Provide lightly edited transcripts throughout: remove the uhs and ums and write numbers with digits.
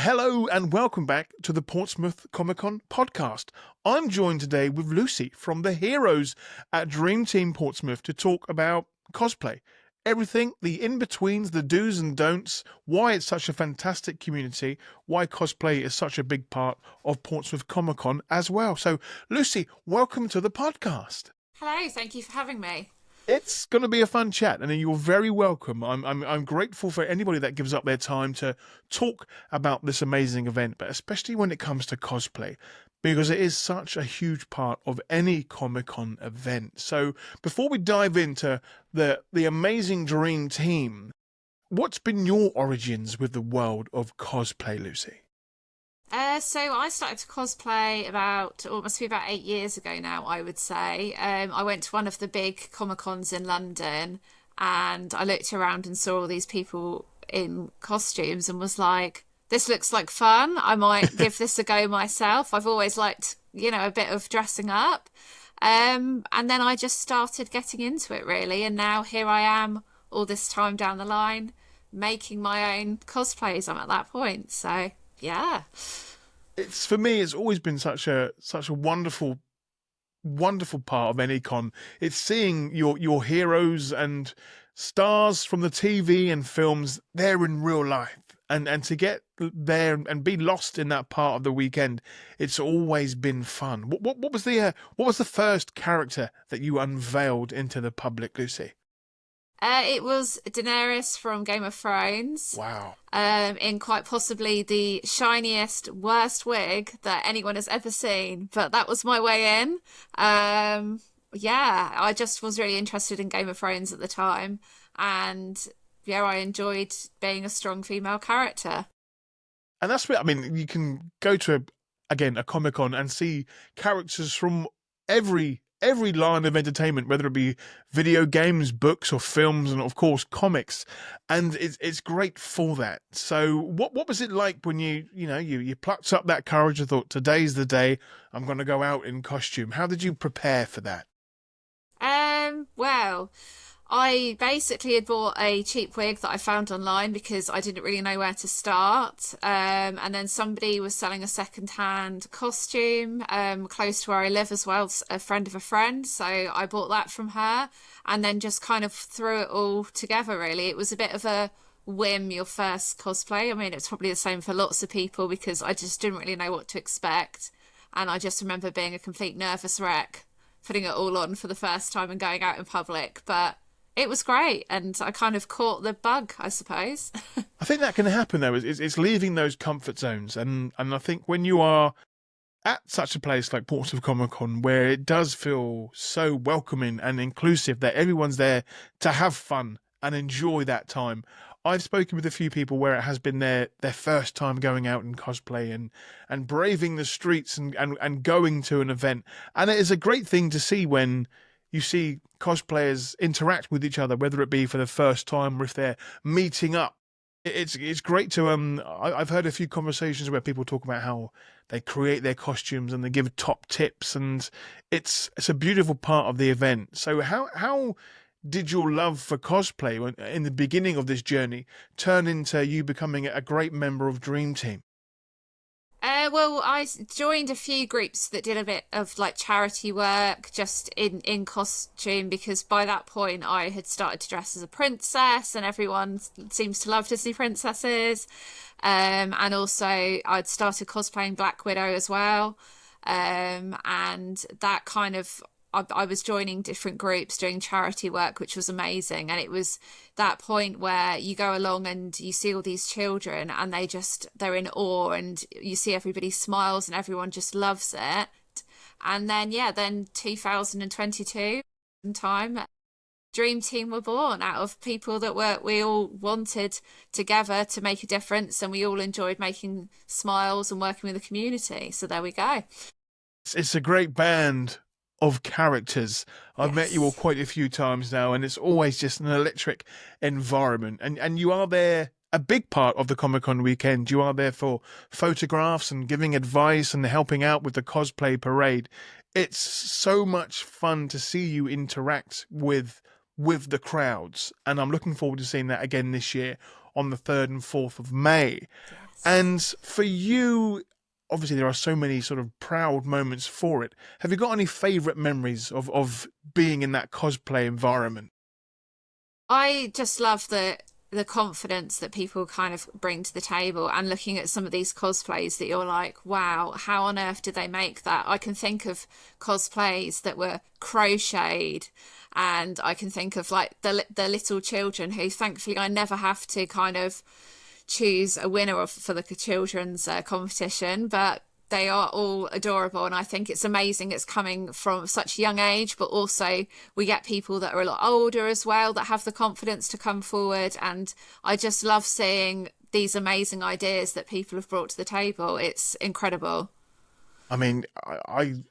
Hello and welcome back to the Portsmouth Comic Con Podcast. I'm joined today with Lucy from the heroes at Dream Team Portsmouth to talk about cosplay. Everything, the in-betweens, the do's and don'ts, why it's such a fantastic community, why cosplay is such a big part of Portsmouth Comic Con as well. So, Lucy, welcome to the podcast. Hello, thank you for having me. It's going to be a fun chat, and you're very welcome. I'm grateful for anybody that gives up their time to talk about this amazing event, but especially when it comes to cosplay, because it is such a huge part of any Comic-Con event. So before we dive into the amazing Dream Team, what's been your origins with the world of cosplay, Lucy? So I started to cosplay it must be about 8 years ago now, I would say. I went to one of the big Comic Cons in London and I looked around and saw all these people in costumes and was like, this looks like fun. I might give this a go myself. I've always liked, a bit of dressing up. And then I just started getting into it really. And now here I am all this time down the line making my own cosplays. I'm at that point. So yeah. It's for me. It's always been such a wonderful part of any con. It's seeing your heroes and stars from the TV and films there in real life, and to get there and be lost in that part of the weekend. It's always been fun. What was the first character that you unveiled into the public, Lucy? It was Daenerys from Game of Thrones. Wow. In quite possibly the shiniest, worst wig that anyone has ever seen. But that was my way in. I just was really interested in Game of Thrones at the time. And yeah, I enjoyed being a strong female character. And that's where, you can go to, a Comic-Con and see characters from every line of entertainment, whether it be video games, books or films, and of course comics, and it's great for that. So what was it like when you plucked up that courage and thought, today's the day, I'm going to go out in costume? How did you prepare for that? Well, I basically had bought a cheap wig that I found online because I didn't really know where to start. And then somebody was selling a second-hand costume close to where I live as well, a friend of a friend. So I bought that from her and then just kind of threw it all together, really. It was a bit of a whim, your first cosplay. It's probably the same for lots of people because I just didn't really know what to expect. And I just remember being a complete nervous wreck, putting it all on for the first time and going out in public. But it was great, and I kind of caught the bug, I suppose. I think that can happen, though. It's leaving those comfort zones, and I think when you are at such a place like Portsmouth Comic Con, where it does feel so welcoming and inclusive that everyone's there to have fun and enjoy that time. I've spoken with a few people where it has been their first time going out in cosplay and braving the streets and going to an event, and it is a great thing to see when you see cosplayers interact with each other, whether it be for the first time or if they're meeting up. It's great to I've heard a few conversations where people talk about how they create their costumes and they give top tips, and it's a beautiful part of the event. So how did your love for cosplay in the beginning of this journey turn into you becoming a great member of Dream Team? Well, I joined a few groups that did a bit of charity work just in costume, because by that point I had started to dress as a princess and everyone seems to love Disney princesses. And also I'd started cosplaying Black Widow as well. And that kind of, I was joining different groups doing charity work, which was amazing. And it was that point where you go along and you see all these children and they're in awe, and you see everybody's smiles and everyone just loves it. And then 2022 time, Dream Team were born out of people that we all wanted together to make a difference, and we all enjoyed making smiles and working with the community. So there we go. It's a great band of characters. I've met you all quite a few times now, and it's always just an electric environment. And you are there a big part of the Comic-Con weekend. You are there for photographs and giving advice and helping out with the cosplay parade. It's so much fun to see you interact with the crowds, and I'm looking forward to seeing that again this year on the 3rd and 4th of May. Yes. And for you, obviously there are so many sort of proud moments for it. Have you got any favourite memories of being in that cosplay environment? I just love the confidence that people kind of bring to the table, and looking at some of these cosplays that you're like, wow, how on earth did they make that? I can think of cosplays that were crocheted, and I can think of like the little children who thankfully I never have to kind of choose a winner for the children's competition, but they are all adorable, and I think it's amazing it's coming from such a young age, but also we get people that are a lot older as well that have the confidence to come forward, and I just love seeing these amazing ideas that people have brought to the table. It's incredible. I mean, I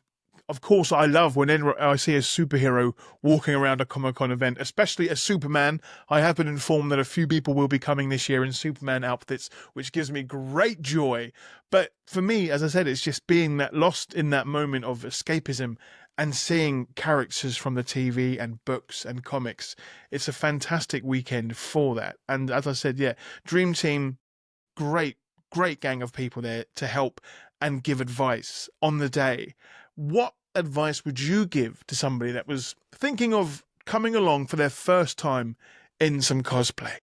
of course, I love whenever I see a superhero walking around a Comic-Con event, especially a Superman. I have been informed that a few people will be coming this year in Superman outfits, which gives me great joy. But for me, as I said, it's just being that lost in that moment of escapism and seeing characters from the TV and books and comics. It's a fantastic weekend for that. And as I said, yeah, Dream Team, great gang of people there to help and give advice on the day. What advice would you give to somebody that was thinking of coming along for their first time in some cosplay?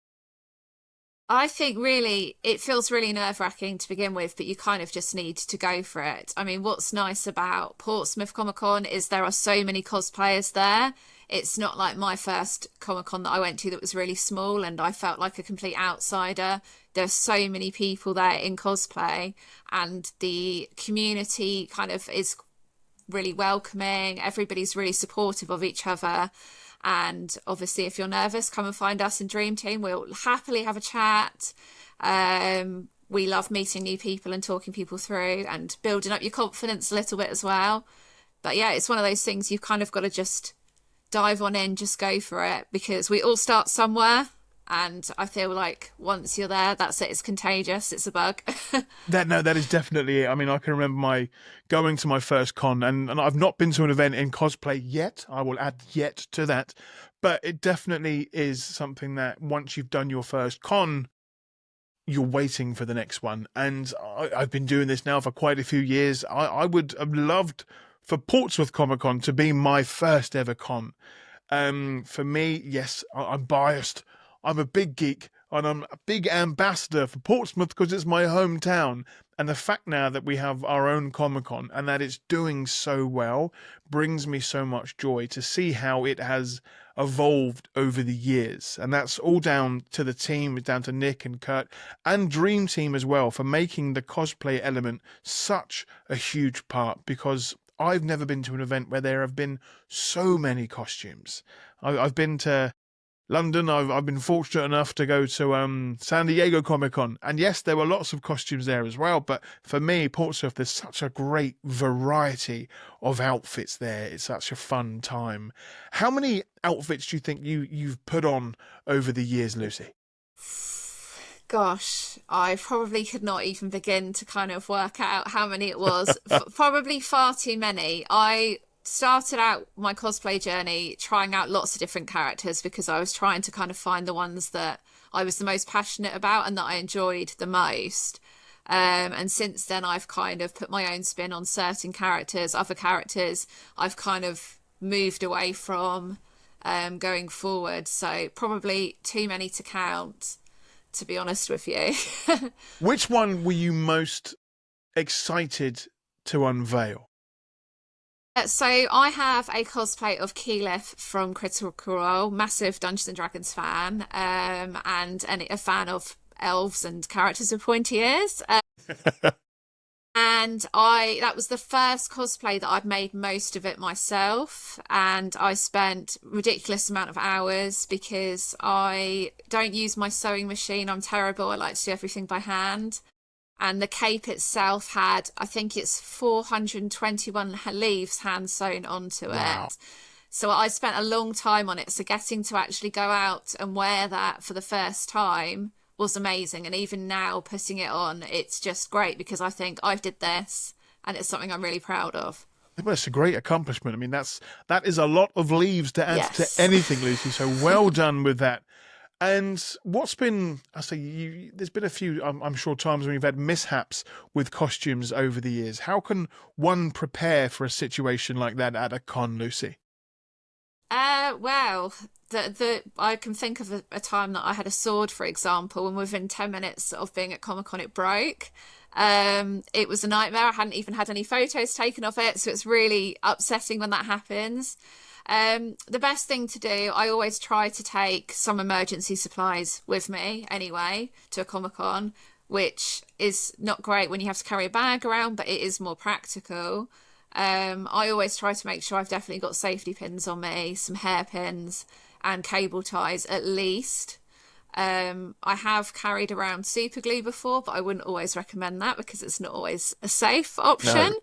I think really it feels really nerve-wracking to begin with, but you kind of just need to go for it. I mean, what's nice about Portsmouth Comic Con is there are so many cosplayers there. It's not like my first Comic Con that I went to that was really small and I felt like a complete outsider. There's so many people there in cosplay, and the community kind of is really welcoming. Everybody's really supportive of each other. And obviously, if you're nervous, come and find us in Dream Team. We'll happily have a chat. We love meeting new people and talking people through and building up your confidence a little bit as well. But yeah, it's one of those things you've kind of got to just dive on in, just go for it, because we all start somewhere. And I feel like once you're there, that's it. It's contagious. It's a bug. That is definitely it. I mean, I can remember going to my first con, and I've not been to an event in cosplay yet. I will add yet to that. But it definitely is something that once you've done your first con, you're waiting for the next one. And I've been doing this now for quite a few years. I would have loved for Portsmouth Comic Con to be my first ever con. For me, yes, I'm biased. I'm a big geek, and I'm a big ambassador for Portsmouth because it's my hometown. And the fact now that we have our own Comic-Con and that it's doing so well brings me so much joy to see how it has evolved over the years. And that's all down to the team, down to Nick and Kurt and Dream Team as well, for making the cosplay element such a huge part, because I've never been to an event where there have been so many costumes. I've been to London. I've been fortunate enough to go to San Diego Comic Con, and yes, there were lots of costumes there as well. But for me, Portsmouth, there's such a great variety of outfits there. It's such a fun time. How many outfits do you think you've put on over the years, Lucy? Gosh, I probably could not even begin to kind of work out how many it was. Probably far too many. I started out my cosplay journey trying out lots of different characters because I was trying to kind of find the ones that I was the most passionate about and that I enjoyed the most. And since then, I've kind of put my own spin on certain characters. Other characters I've kind of moved away from going forward. So probably too many to count, to be honest with you. Which one were you most excited to unveil? So I have a cosplay of Keyleth from Critical Role, massive Dungeons and Dragons fan, and a fan of elves and characters with pointy ears. And that was the first cosplay that I'd made most of it myself, and I spent ridiculous amount of hours because I don't use my sewing machine. I'm terrible. I like to do everything by hand. And the cape itself had, I think it's 421 leaves hand sewn onto Wow. it. So I spent a long time on it. So getting to actually go out and wear that for the first time was amazing. And even now putting it on, it's just great because I think I did this and it's something I'm really proud of. Well, it's a great accomplishment. I mean, that is a lot of leaves to add Yes. to anything, Lucy. So well done with that. And what's been, there's been a few, I'm sure, times when you've had mishaps with costumes over the years. How can one prepare for a situation like that at a con, Lucy? Well, I can think of a time that I had a sword, for example, and within 10 minutes of being at Comic Con, it broke. It was a nightmare. I hadn't even had any photos taken of it, so it's really upsetting when that happens. The best thing to do, I always try to take some emergency supplies with me anyway to a Comic Con, which is not great when you have to carry a bag around, but it is more practical. I always try to make sure I've definitely got safety pins on me, some hairpins and cable ties at least. I have carried around super glue before, but I wouldn't always recommend that because it's not always a safe option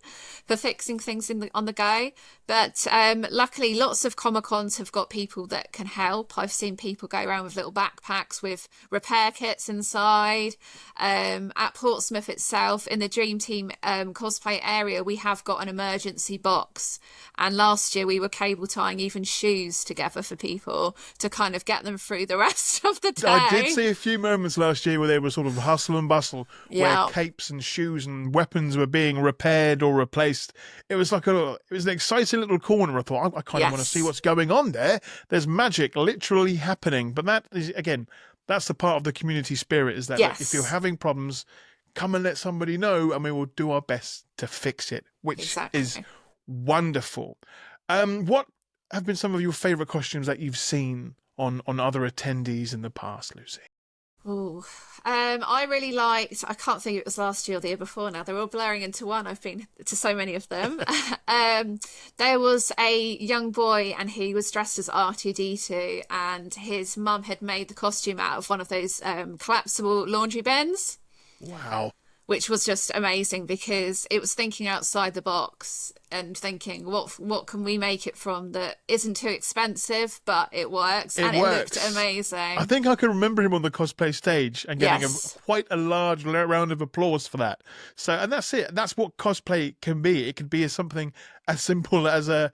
for fixing things on the go. But luckily, lots of Comic Cons have got people that can help. I've seen people go around with little backpacks with repair kits inside. At Portsmouth itself, in the Dream Team cosplay area, we have got an emergency box. And last year we were cable tying even shoes together for people to kind of get them through the rest of the day. I did see a few moments last year where there was sort of hustle and bustle, where capes and shoes and weapons were being repaired or replaced. It was like it was an exciting little corner. I thought, I kind of want to see what's going on there. There's magic literally happening. But that is, again, that's the part of the community spirit, is that if you're having problems, come and let somebody know and we will do our best to fix it, which is wonderful. What have been some of your favourite costumes that you've seen on other attendees in the past, Lucy? Oh, I really liked, I can't think it was last year or the year before now, they're all blurring into one. I've been to so many of them. There was a young boy and he was dressed as R2-D2 and his mum had made the costume out of one of those collapsible laundry bins. Wow. Which was just amazing because it was thinking outside the box and thinking, what can we make it from that isn't too expensive, but it works. It looked amazing. I think I can remember him on the cosplay stage and getting quite a large round of applause for that. So, and that's it. That's what cosplay can be. It can be something as simple as a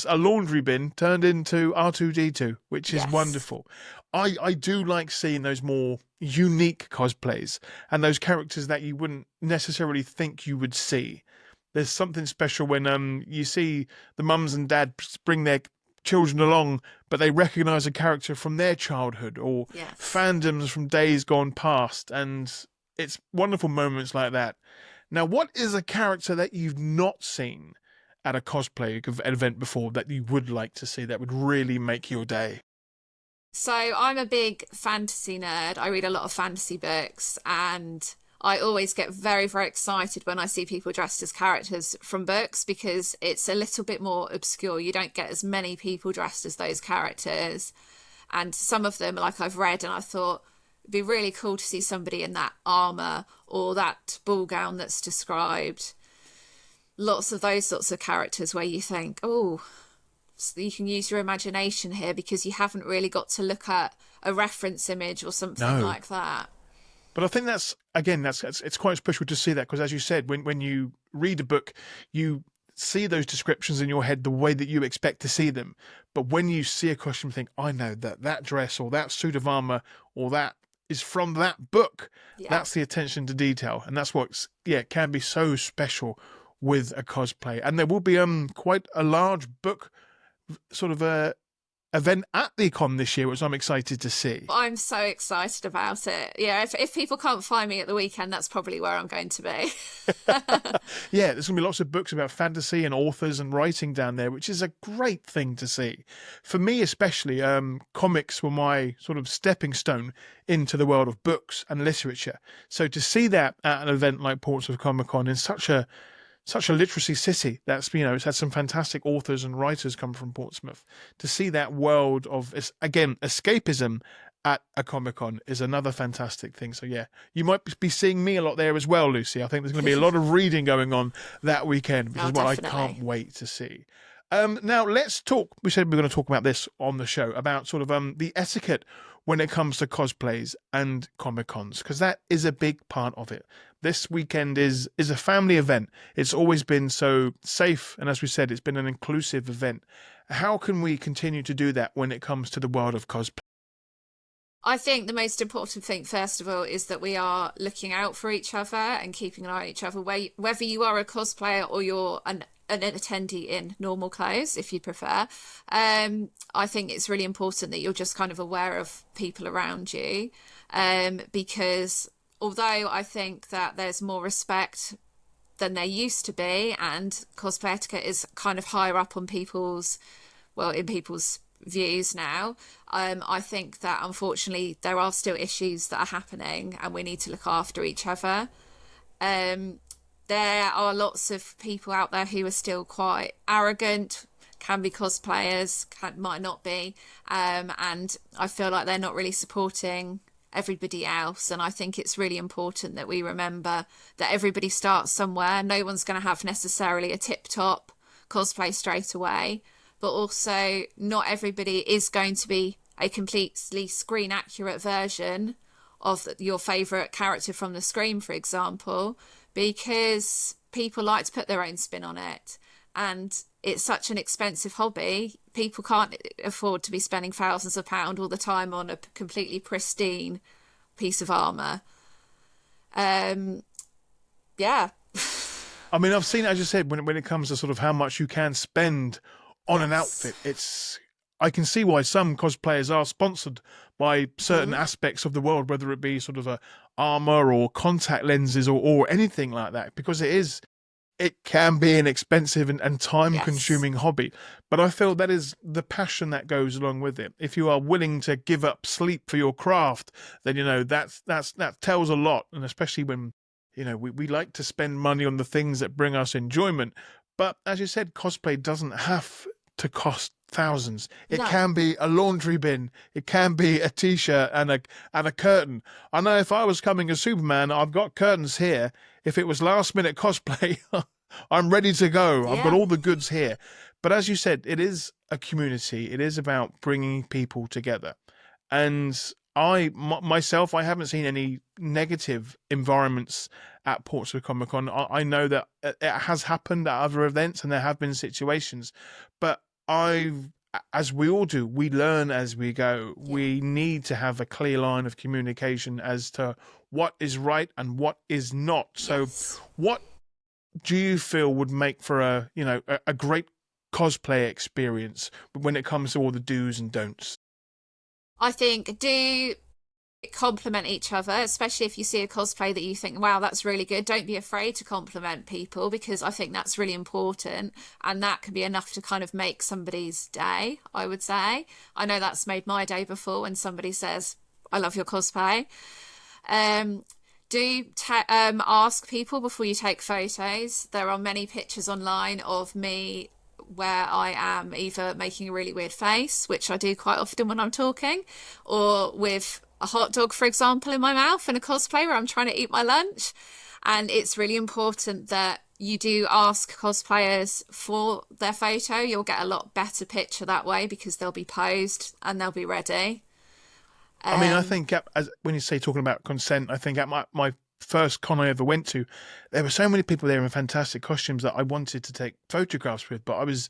laundry bin turned into R2-D2, which is wonderful. I do like seeing those more unique cosplays and those characters that you wouldn't necessarily think you would see. There's something special when you see the mums and dads bring their children along, but they recognise a character from their childhood or fandoms from days gone past, and it's wonderful moments like that. Now, what is a character that you've not seen at a cosplay event before that you would like to see that would really make your day? So I'm a big fantasy nerd. I read a lot of fantasy books and I always get very, very excited when I see people dressed as characters from books because it's a little bit more obscure. You don't get as many people dressed as those characters. And some of them, like I've read and I thought it'd be really cool to see somebody in that armour or that ball gown that's described. Lots of those sorts of characters where you think, oh, you can use your imagination here because you haven't really got to look at a reference image or something like that. But I think that's it's quite special to see that because, as you said, when you read a book, you see those descriptions in your head the way that you expect to see them. But when you see a costume, you think, I know that dress or that suit of armour or that is from that book. Yeah. That's the attention to detail. And that's what can be so special with a cosplay. And there will be quite a large book sort of a event at the con this year, which I'm excited to see. I'm so excited about it. Yeah, if people can't find me at the weekend, that's probably where I'm going to be. Yeah, there's going to be lots of books about fantasy and authors and writing down there, which is a great thing to see. For me especially, comics were my sort of stepping stone into the world of books and literature. So to see that at an event like Portsmouth Comic Con in such a literacy city that's, it's had some fantastic authors and writers come from Portsmouth. To see that world of, again, escapism at a Comic-Con is another fantastic thing. So yeah, you might be seeing me a lot there as well, Lucy. I think there's going to be a lot of reading going on that weekend, which is what I can't wait to see. Now let's talk, we said we were going to talk about this on the show, about sort of the etiquette when it comes to cosplays and Comic-Cons, because that is a big part of it. This weekend is a family event. It's always been so safe, and as we said, it's been an inclusive event. How can we continue to do that when it comes to the world of cosplay? I think the most important thing, first of all, is that we are looking out for each other and keeping an eye on each other, whether you are a cosplayer or you're an attendee in normal clothes, if you prefer. I think it's really important that you're just kind of aware of people around you, because although I think that there's more respect than there used to be, and cosplay etiquette is kind of higher up on in people's views now. I think that unfortunately there are still issues that are happening, and we need to look after each other. There are lots of people out there who are still quite arrogant, can be cosplayers, might not be, and I feel like they're not really supporting everybody else. And I think it's really important that we remember that everybody starts somewhere. No one's going to have necessarily a tip-top cosplay straight away, but also not everybody is going to be a completely screen accurate version of your favourite character from the screen, for example, because people like to put their own spin on it. And it's such an expensive hobby. People can't afford to be spending thousands of pounds all the time on a completely pristine piece of armour. Yeah. I mean, I've seen, as you said, when it comes to sort of how much you can spend on an outfit, I can see why some cosplayers are sponsored by certain aspects of the world, whether it be sort of a armor or contact lenses or anything like that, because it can be an expensive and time-consuming hobby. But I feel that is the passion that goes along with it. If you are willing to give up sleep for your craft, then, that tells a lot. And especially when, we like to spend money on the things that bring us enjoyment. But as you said, cosplay doesn't have to cost thousands. It can be a laundry bin. It can be a t-shirt and a curtain. I know if I was coming as Superman, I've got curtains here. If it was last minute cosplay, I'm ready to go. I've got all the goods here. But as you said, it is a community. It is about bringing people together. And myself, I haven't seen any negative environments at Portsmouth Comic Con. I know that it has happened at other events and there have been situations, but as we all do, we learn as we go. We need to have a clear line of communication as to what is right and what is not. So what do you feel would make for a great cosplay experience when it comes to all the do's and don'ts? I think do compliment each other, especially if you see a cosplay that you think, wow, that's really good. Don't be afraid to compliment people, because I think that's really important, and that can be enough to kind of make somebody's day, I would say. I know that's made my day before when somebody says, I love your cosplay. Ask people before you take photos. There are many pictures online of me where I am either making a really weird face, which I do quite often when I'm talking, or with a hot dog, for example, in my mouth in a cosplay where I'm trying to eat my lunch. And it's really important that you do ask cosplayers for their photo. You'll get a lot better picture that way because they'll be posed and they'll be ready. I mean, I think when you say talking about consent, I think at my first con I ever went to, there were so many people there in fantastic costumes that I wanted to take photographs with, but I was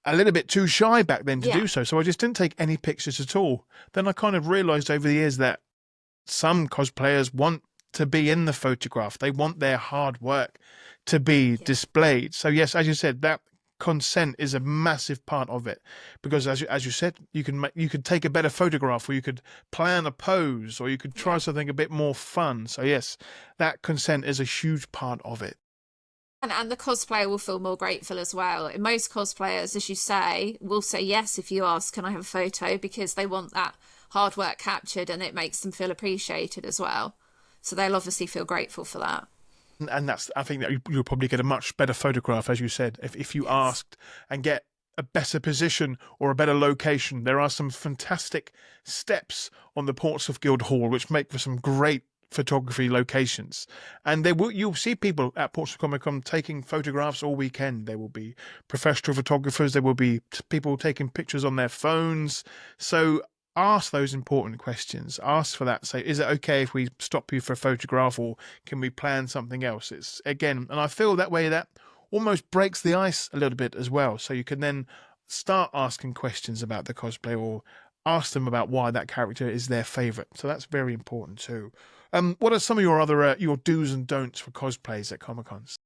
a little bit too shy back then to do so. So I just didn't take any pictures at all. Then I kind of realized over the years that some cosplayers want to be in the photograph. They want their hard work to be displayed. So yes, as you said, that consent is a massive part of it, because as you said, you could take a better photograph, or you could plan a pose, or you could try something a bit more fun. So yes, that consent is a huge part of it. And the cosplayer will feel more grateful as well. And most cosplayers, as you say, will say yes if you ask, can I have a photo? Because they want that hard work captured, and it makes them feel appreciated as well. So they'll obviously feel grateful for that. And I think that you'll probably get a much better photograph, as you said, if you asked and get a better position or a better location. There are some fantastic steps on the Portsmouth Guildhall which make for some great photography locations, and you'll see people at Portsmouth Comic Con taking photographs all weekend. There will be professional photographers, there will be people taking pictures on their phones. So ask those important questions. Ask for that. Say, is it okay if we stop you for a photograph, or can we plan something else? It's again, and I feel that way that almost breaks the ice a little bit as well. So you can then start asking questions about the cosplay, or ask them about why that character is their favourite. So that's very important too. What are some of your other your do's and don'ts for cosplays at Comic Cons?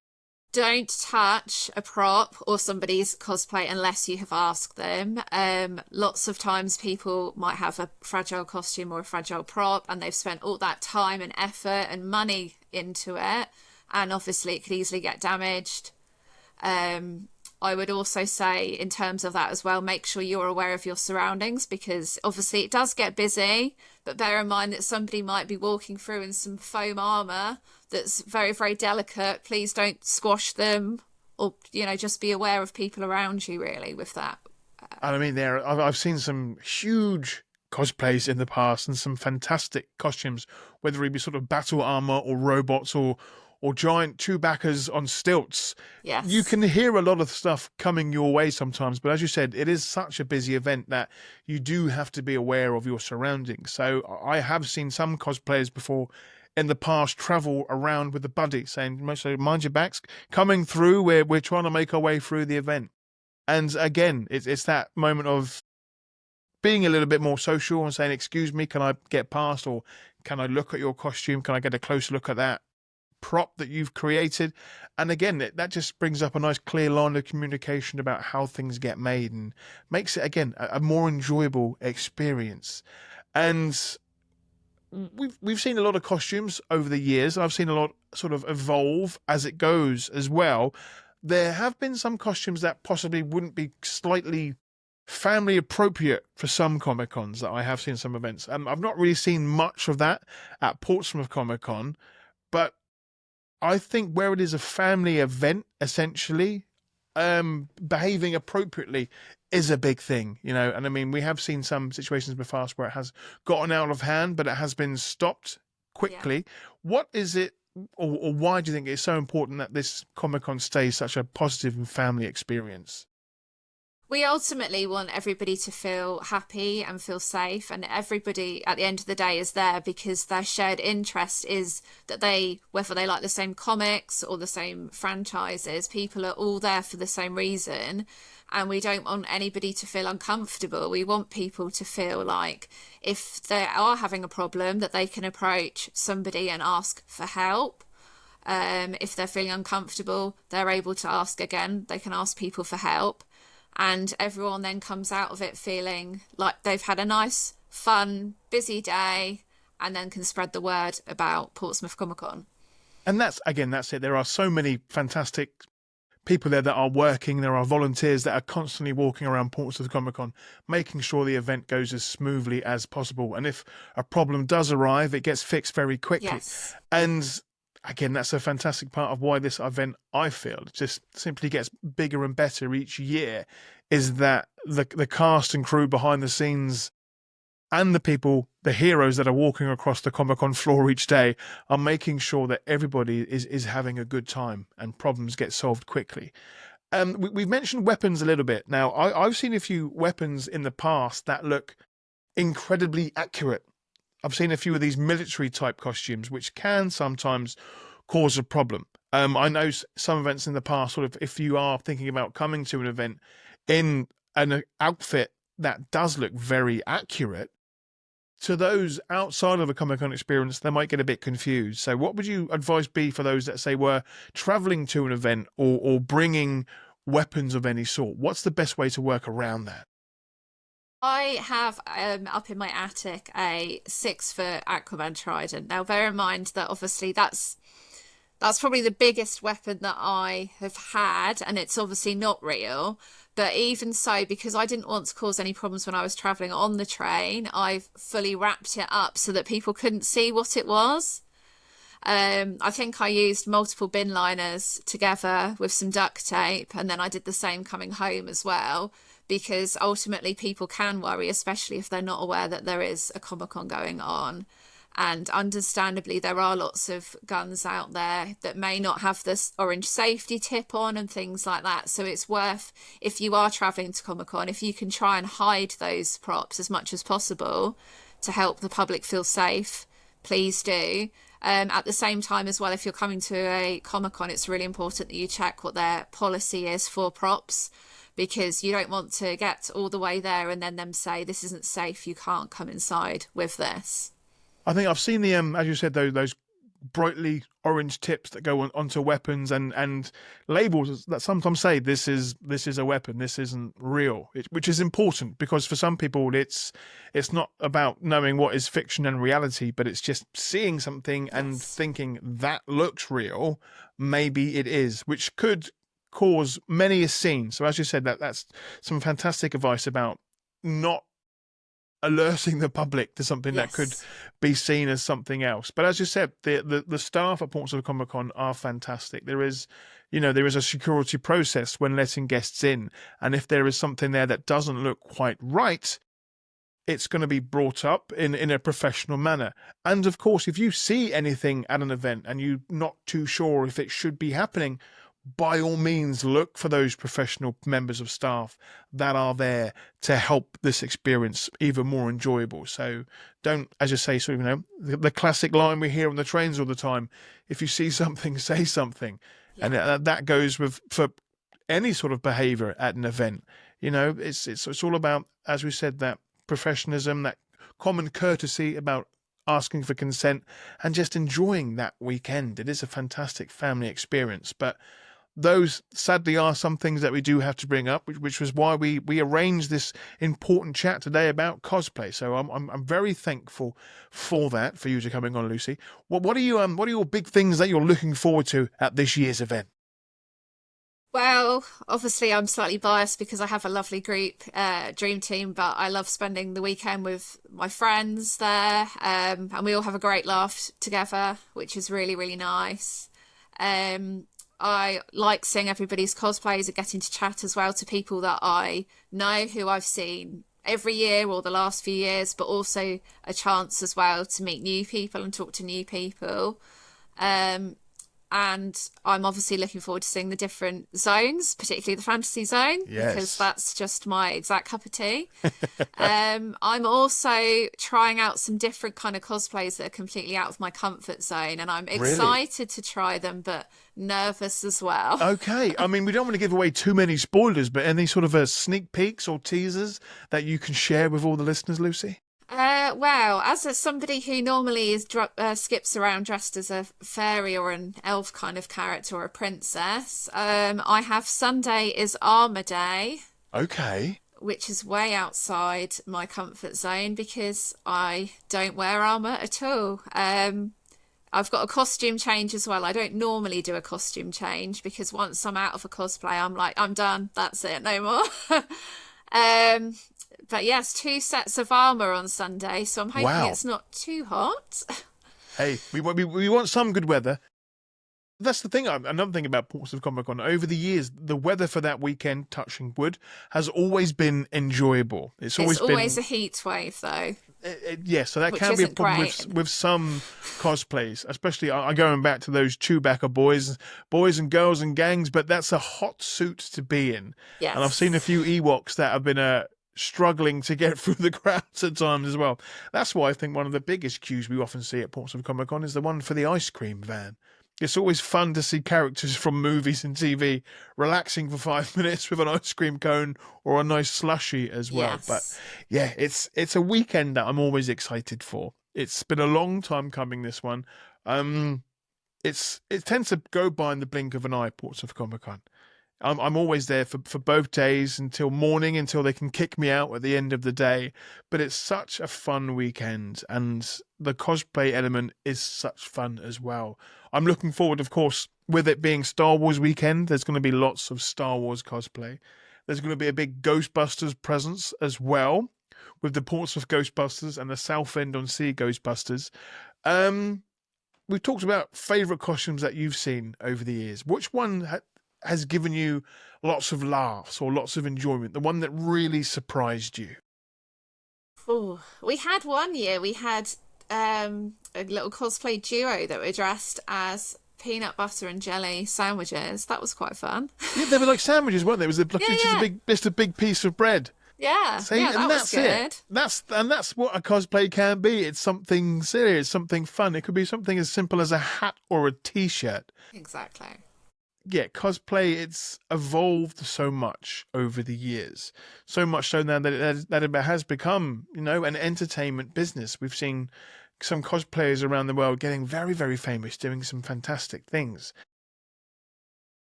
Don't touch a prop or somebody's cosplay unless you have asked them. Lots of times people might have a fragile costume or a fragile prop and they've spent all that time and effort and money into it, and obviously it could easily get damaged. I would also say in terms of that as well, make sure you're aware of your surroundings, because obviously it does get busy, but bear in mind that somebody might be walking through in some foam armour that's very, very delicate. Please don't squash them, or, you know, just be aware of people around you really with that. And I mean, I've seen some huge cosplays in the past and some fantastic costumes, whether it be sort of battle armor or robots or giant Chewbaccas on stilts. Yes. You can hear a lot of stuff coming your way sometimes, but as you said, it is such a busy event that you do have to be aware of your surroundings. So I have seen some cosplayers before in the past travel around with a buddy saying, mind your backs, coming through, we're trying to make our way through the event. And again, it's that moment of being a little bit more social and saying, excuse me, can I get past, or can I look at your costume? Can I get a close look at that prop that you've created? And again, that just brings up a nice clear line of communication about how things get made and makes it, again, a more enjoyable experience. And we've seen a lot of costumes over the years. I've seen a lot sort of evolve as it goes as well. There have been some costumes that possibly wouldn't be slightly family appropriate for some Comic Cons that I have seen some events. I've not really seen much of that at Portsmouth Comic Con, but I think where it is a family event, essentially, behaving appropriately is a big thing, you know. And I mean, we have seen some situations before where it has gotten out of hand, but it has been stopped quickly. Yeah. What is it, or why do you think it's so important that this Comic-Con stays such a positive and family experience? We ultimately want everybody to feel happy and feel safe, and everybody at the end of the day is there because their shared interest is that whether they like the same comics or the same franchises, people are all there for the same reason. And we don't want anybody to feel uncomfortable. We want people to feel like if they are having a problem, that they can approach somebody and ask for help. If they're feeling uncomfortable, they're able to ask again. They can ask people for help. And everyone then comes out of it feeling like they've had a nice, fun, busy day, and then can spread the word about Portsmouth Comic Con. And that's it. There are so many fantastic people there that are working. There are volunteers that are constantly walking around Portsmouth Comic Con, making sure the event goes as smoothly as possible. And if a problem does arrive, it gets fixed very quickly. Yes. And again, that's a fantastic part of why this event, I feel, just simply gets bigger and better each year, is that the cast and crew behind the scenes and the people, the heroes that are walking across the Comic-Con floor each day, are making sure that everybody is having a good time and problems get solved quickly. We've mentioned weapons a little bit. Now, I've seen a few weapons in the past that look incredibly accurate. I've seen a few of these military type costumes, which can sometimes cause a problem. I know some events in the past, sort of, if you are thinking about coming to an event in an outfit that does look very accurate, to those outside of a Comic-Con experience, they might get a bit confused. So what would you advise be for those that say were traveling to an event or bringing weapons of any sort? What's the best way to work around that? I have up in my attic a 6-foot Aquaman trident. Now, bear in mind that obviously that's probably the biggest weapon that I have had, and it's obviously not real. But even so, because I didn't want to cause any problems when I was travelling on the train, I've fully wrapped it up so that people couldn't see what it was. I think I used multiple bin liners together with some duct tape, and then I did the same coming home as well, because ultimately people can worry, especially if they're not aware that there is a Comic-Con going on. And understandably, there are lots of guns out there that may not have this orange safety tip on and things like that. So it's worth, if you are travelling to Comic-Con, if you can try and hide those props as much as possible to help the public feel safe, please do. At the same time as well, if you're coming to a Comic-Con, it's really important that you check what their policy is for props, because you don't want to get all the way there and then them say, this isn't safe, you can't come inside with this. I think I've seen the as you said, those brightly orange tips that go onto weapons and labels that sometimes say this is a weapon, this isn't real, which is important, because for some people it's not about knowing what is fiction and reality, but it's just seeing something and thinking that looks real, maybe it is, which could cause many a scene. So as you said, that's some fantastic advice about not alerting the public to something that could be seen as something else. But as you said, the staff at Portsmouth Comic Con are fantastic. There is a security process when letting guests in, and if there is something there that doesn't look quite right, it's going to be brought up in a professional manner. And of course, if you see anything at an event and you're not too sure if it should be happening, by all means, look for those professional members of staff that are there to help this experience even more enjoyable. So don't, as you say, sort of, the classic line we hear on the trains all the time, if you see something, say something. Yeah. And that goes for any sort of behavior at an event. It's all about, as we said, that professionalism, that common courtesy about asking for consent and just enjoying that weekend. It is a fantastic family experience, but those sadly are some things that we do have to bring up, which was why we arranged this important chat today about cosplay. So I'm very thankful for that, for you to coming on, Lucy. What are your big things that you're looking forward to at this year's event? Well, obviously I'm slightly biased because I have a lovely group, Dream Team, but I love spending the weekend with my friends there, and we all have a great laugh together, which is really, really nice. I like seeing everybody's cosplays and getting to chat as well to people that I know, who I've seen every year or the last few years, but also a chance as well to meet new people and talk to new people. And I'm obviously looking forward to seeing the different zones, particularly the fantasy zone, because that's just my exact cup of tea. I'm also trying out some different kind of cosplays that are completely out of my comfort zone, and I'm excited to try them, but nervous as well. Okay. I mean, we don't want to give away too many spoilers, but any sort of sneak peeks or teasers that you can share with all the listeners, Lucy? Well, as somebody who normally skips around dressed as a fairy or an elf kind of character or a princess, I have Sunday is Armour Day. Okay. Which is way outside my comfort zone because I don't wear armour at all. I've got a costume change as well. I don't normally do a costume change because once I'm out of a cosplay, I'm like, I'm done. That's it. No more. But yes, 2 sets of armour on Sunday, so I'm hoping it's not too hot. Hey, we want some good weather. That's the thing. Another thing about Portsmouth Comic Con, over the years, the weather for that weekend, touching wood, has always been enjoyable. It's always a heat wave, though. Yes, so that can be a problem with some cosplays, especially going back to those Chewbacca boys and girls and gangs, but that's a hot suit to be in. Yes. And I've seen a few Ewoks that have been struggling to get through the crowds at times as well. That's why I think one of the biggest queues we often see at Portsmouth Comic Con is the one for the ice cream van. It's always fun to see characters from movies and TV relaxing for 5 minutes with an ice cream cone or a nice slushie as well. Yes. But yeah, it's a weekend that I'm always excited for. It's been a long time coming, this one. It tends to go by in the blink of an eye, Portsmouth Comic Con. I'm always there for both days until morning, until they can kick me out at the end of the day. But it's such a fun weekend, and the cosplay element is such fun as well. I'm looking forward, of course, with it being Star Wars weekend, there's going to be lots of Star Wars cosplay. There's going to be a big Ghostbusters presence as well, with the Portsmouth Ghostbusters and the Southend-on-Sea Ghostbusters. We've talked about favourite costumes that you've seen over the years. Which one has given you lots of laughs or lots of enjoyment? The one that really surprised you? Oh, we had one year, we had a little cosplay duo that were dressed as peanut butter and jelly sandwiches. That was quite fun. Yeah, they were like sandwiches, weren't they? It was just a big piece of bread. Yeah, See, yeah, that was good. It. That's what a cosplay can be. It's something serious, something fun. It could be something as simple as a hat or a t-shirt. Exactly. yeah, cosplay, it's evolved so much over the years, so much so now that it has become, an entertainment business. We've seen some cosplayers around the world getting very, very famous, doing some fantastic things.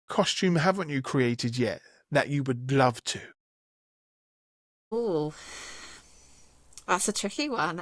Costume haven't you created yet that you would love to? Oh, that's a tricky one.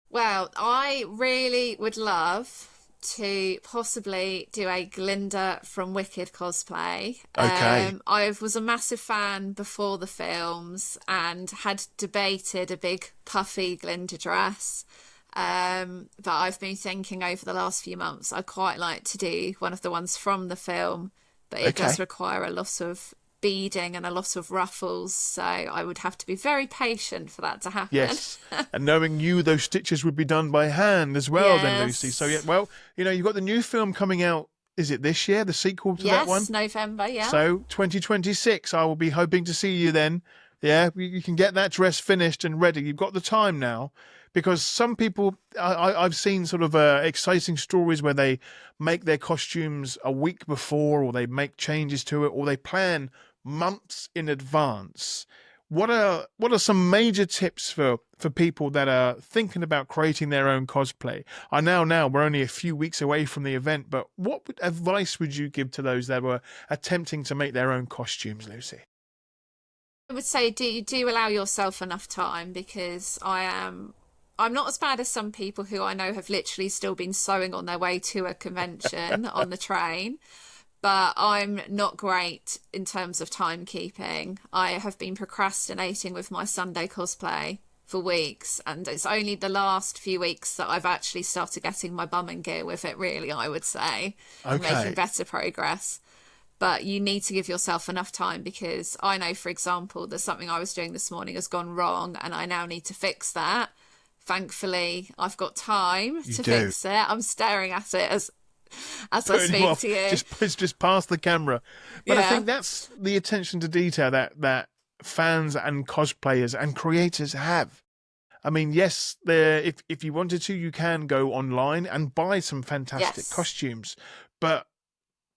Well, I really would love to possibly do a Glinda from Wicked cosplay. Okay. I was a massive fan before the films and had debated a big puffy Glinda dress. But I've been thinking over the last few months, I'd quite like to do one of the ones from the film, but it does Okay. require a lot of beading and a lot of ruffles, so I would have to be very patient for that to happen. Yes. And knowing you, those stitches would be done by hand as well then, Lucy. So, yeah, Yes. well, you've got the new film coming out. Is it this year, the sequel to that one? Yes, November, yeah. So 2026, I will be hoping to see you then. Yeah, you can get that dress finished and ready. You've got the time now, because some people, I've seen sort of exciting stories where they make their costumes a week before, or they make changes to it, or they plan months in advance. What are some major tips for people that are thinking about creating their own cosplay? I know now we're only a few weeks away from the event, but what advice would you give to those that were attempting to make their own costumes, Lucy? I would say do allow yourself enough time, because I'm not as bad as some people who I know have literally still been sewing on their way to a convention on the train. But I'm not great in terms of timekeeping. I have been procrastinating with my Sunday cosplay for weeks, and it's only the last few weeks that I've actually started getting my bum in gear with it, really, I would say, and making Okay. better progress. But you need to give yourself enough time, because I know, for example, that something I was doing this morning has gone wrong and I now need to fix that. Thankfully, I've got time You to do. fix it. I'm staring at it as I Putting them speak off, to you. just past the camera. But I Yeah. think that's the attention to detail that fans and cosplayers and creators have. I mean, yes, if you wanted to, you can go online and buy some fantastic Yes. costumes. But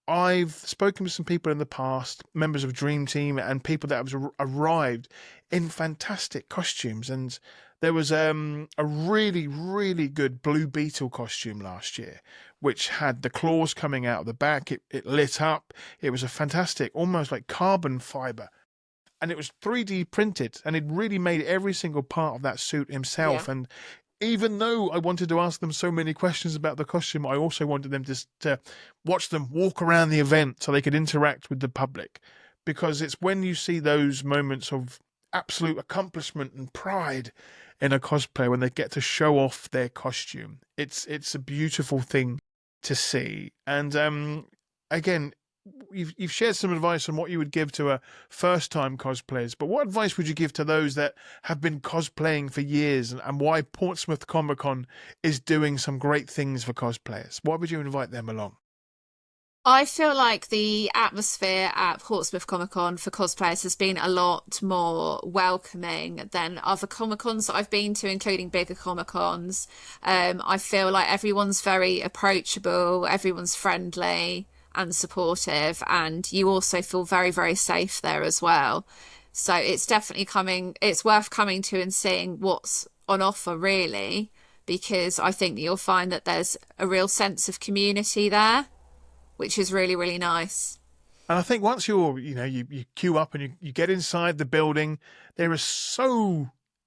I've spoken with some people in the past, members of Dream Team, and people that have arrived in fantastic costumes. And there was a really, really good Blue Beetle costume last year, which had the claws coming out of the back. It lit up. It was a fantastic, almost like carbon fiber. And it was 3D printed, and it really made every single part of that suit Yeah. himself. And even though I wanted to ask them so many questions about the costume, I also wanted them to watch them walk around the event so they could interact with the public. Because it's when you see those moments of absolute accomplishment and pride in a cosplayer when they get to show off their costume. It's a beautiful thing to see. And again, you've shared some advice on what you would give to a first-time cosplayers, but what advice would you give to those that have been cosplaying for years, and why Portsmouth Comic Con is doing some great things for cosplayers? Why would you invite them along? I feel like the atmosphere at Portsmouth Comic Con for cosplayers has been a lot more welcoming than other Comic Cons that I've been to, including bigger Comic Cons. I feel like everyone's very approachable, everyone's friendly and supportive, and you also feel very, very safe there as well. So it's worth coming to and seeing what's on offer, really, because I think that you'll find that there's a real sense of community there, which is really, really nice. And I think once you queue up and you get inside the building, it's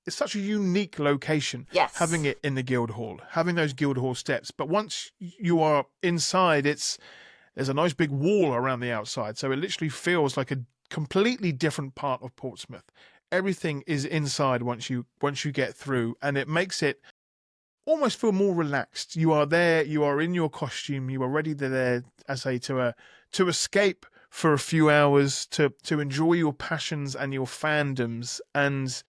such a unique location, having Yes. it in the Guildhall, having those Guildhall steps. But once you are inside, there's a nice big wall around the outside, so it literally feels like a completely different part of Portsmouth. Everything is inside once you get through, and it makes it almost feel more relaxed. You are there, you are in your costume, you are ready there, as I say, to escape for a few hours, to enjoy your passions and your fandoms. And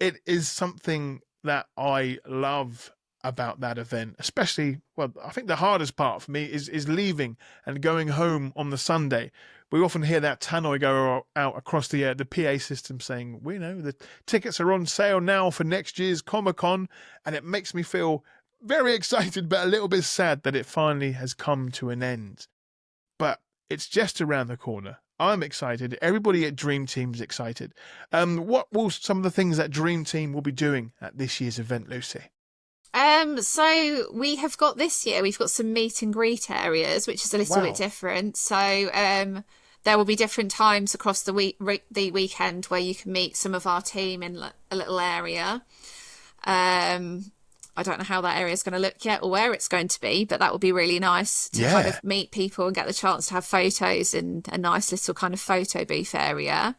it is something that I love about that event, especially, well, I think the hardest part for me is leaving and going home on the Sunday. We often hear that tannoy go out across the PA system saying, we know the tickets are on sale now for next year's Comic Con, and it makes me feel very excited, but a little bit sad that it finally has come to an end. But it's just around the corner. I'm excited. Everybody at Dream Team's excited. What will some of the things that Dream Team will be doing at this year's event, Lucy? So we have got this year, we've got some meet and greet areas, which is a little bit different. So there will be different times across the weekend where you can meet some of our team in a little area. I don't know how that area is going to look yet or where it's going to be, but that will be really nice to kind of meet people and get the chance to have photos in a nice little kind of photo booth area.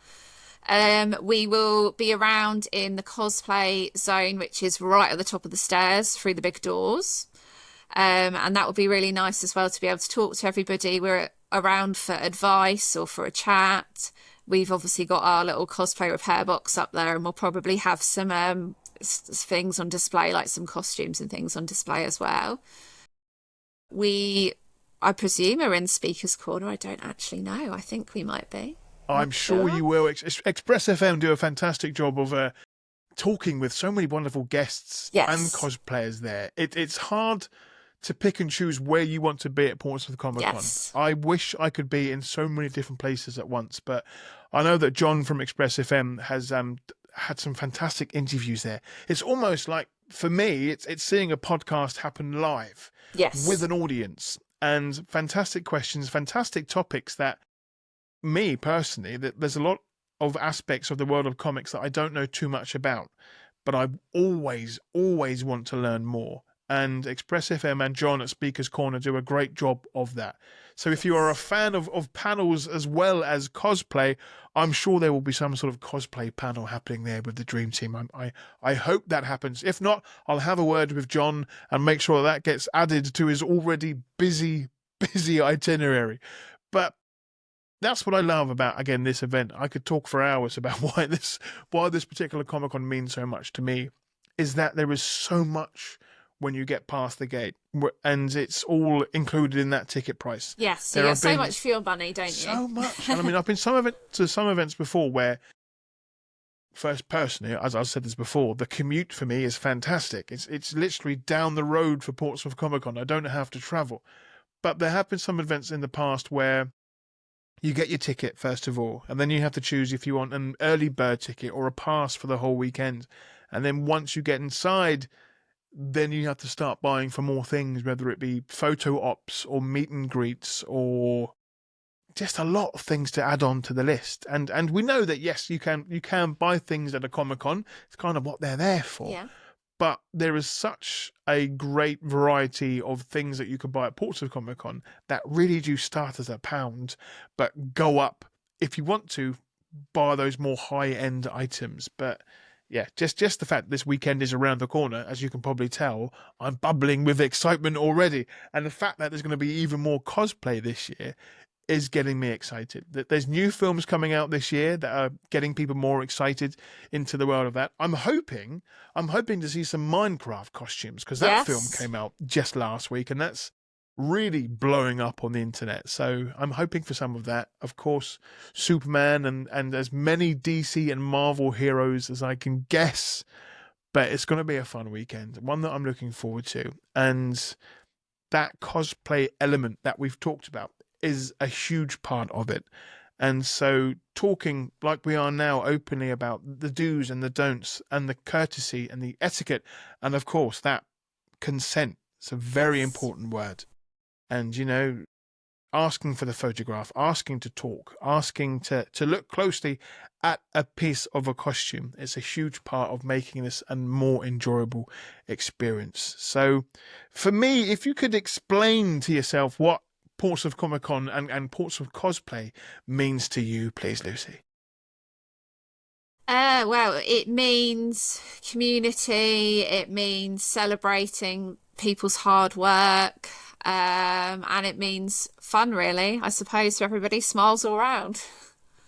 We will be around in the cosplay zone, which is right at the top of the stairs through the big doors. And that will be really nice as well to be able to talk to everybody. We're around for advice or for a chat. We've obviously got our little cosplay repair box up there, and we'll probably have some things on display, like some costumes and things on display as well. I presume, are in Speaker's Corner. I don't actually know. I think we might be. I'm sure you will. Express FM do a fantastic job of talking with so many wonderful guests and cosplayers there. It's hard to pick and choose where you want to be at Portsmouth Comic Con. I wish I could be in so many different places at once, but I know that John from Express FM has had some fantastic interviews there. It's almost like, for me, it's seeing a podcast happen live with an audience, and fantastic questions, fantastic topics that me personally, that there's a lot of aspects of the world of comics that I don't know too much about, but I always want to learn more. And Express FM and John at Speaker's Corner do a great job of that. So if you are a fan of panels as well as cosplay, I'm sure there will be some sort of cosplay panel happening there with the Dream Team. I hope that happens. If not, I'll have a word with John and make sure that gets added to his already busy itinerary. But that's what I love about, again, this event. I could talk for hours about why this particular Comic-Con means so much to me, is that there is so much when you get past the gate, and it's all included in that ticket price. Yes, you get so much for your money, don't you? So much. And I mean, I've been to some events before where, first, personally, as I've said this before, the commute for me is fantastic. It's literally down the road for Portsmouth Comic Con. I don't have to travel. But there have been some events in the past where you get your ticket, first of all, and then you have to choose if you want an early bird ticket or a pass for the whole weekend. And then once you get inside, then you have to start buying for more things, whether it be photo ops or meet and greets or just a lot of things to add on to the list. And we know that, yes, you can buy things at a Comic-Con. It's kind of what they're there for. Yeah. But there is such a great variety of things that you can buy at Portsmouth Comic Con that really do start as £1, but go up if you want to buy those more high-end items. But yeah, just the fact that this weekend is around the corner, as you can probably tell, I'm bubbling with excitement already. And the fact that there's going to be even more cosplay this year is getting me excited. That there's new films coming out this year that are getting people more excited into the world of that. I'm hoping to see some Minecraft costumes, because that film came out just last week, and that's really blowing up on the internet. So I'm hoping for some of that. Of course, Superman and as many DC and Marvel heroes as I can guess. But it's going to be a fun weekend, one that I'm looking forward to. And that cosplay element that we've talked about is a huge part of it. And so talking like we are now openly about the do's and the don'ts and the courtesy and the etiquette, and of course that consent, it's a very important word. And, you know, asking for the photograph, asking to talk, asking to look closely at a piece of a costume, it's a huge part of making this a more enjoyable experience. So for me, if you could explain to yourself what Portsmouth Comic Con and Portsmouth cosplay means to you, please, Lucy. Well, it means community, it means celebrating people's hard work, and it means fun, really, I suppose, so everybody smiles all around.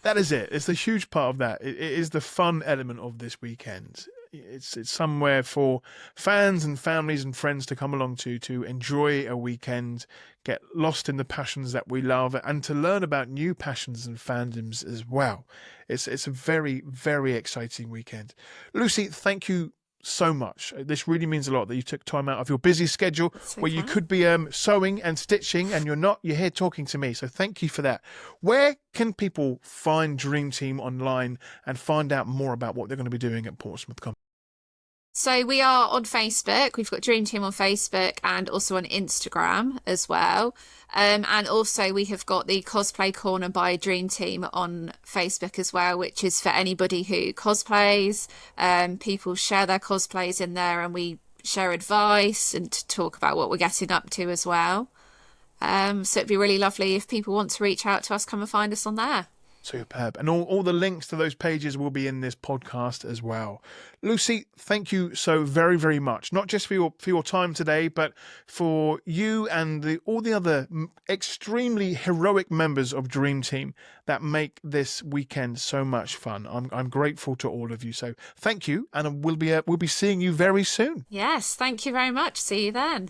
That is it. It's a huge part of that. It is the fun element of this weekend. It's somewhere for fans and families and friends to come along to enjoy a weekend, get lost in the passions that we love, and to learn about new passions and fandoms as well. It's a very, very exciting weekend. Lucy, thank you so much. This really means a lot that you took time out of your busy schedule where you okay. could be sewing and stitching, and you're not. You're here talking to me. So thank you for that. Where can people find Dream Team online and find out more about what they're going to be doing at Portsmouth Comic? So we are on Facebook. We've got Dream Team on Facebook and also on Instagram as well. And also we have got the Cosplay Corner by Dream Team on Facebook as well, which is for anybody who cosplays. People share their cosplays in there and we share advice and talk about what we're getting up to as well. So it'd be really lovely if people want to reach out to us, come and find us on there. Superb. And all the links to those pages will be in this podcast as well. Lucy, thank you so very, very much. Not just for your time today, but for you and all the other extremely heroic members of Dream Team that make this weekend so much fun. I'm grateful to all of you. So thank you, and we'll be seeing you very soon. Yes, thank you very much. See you then.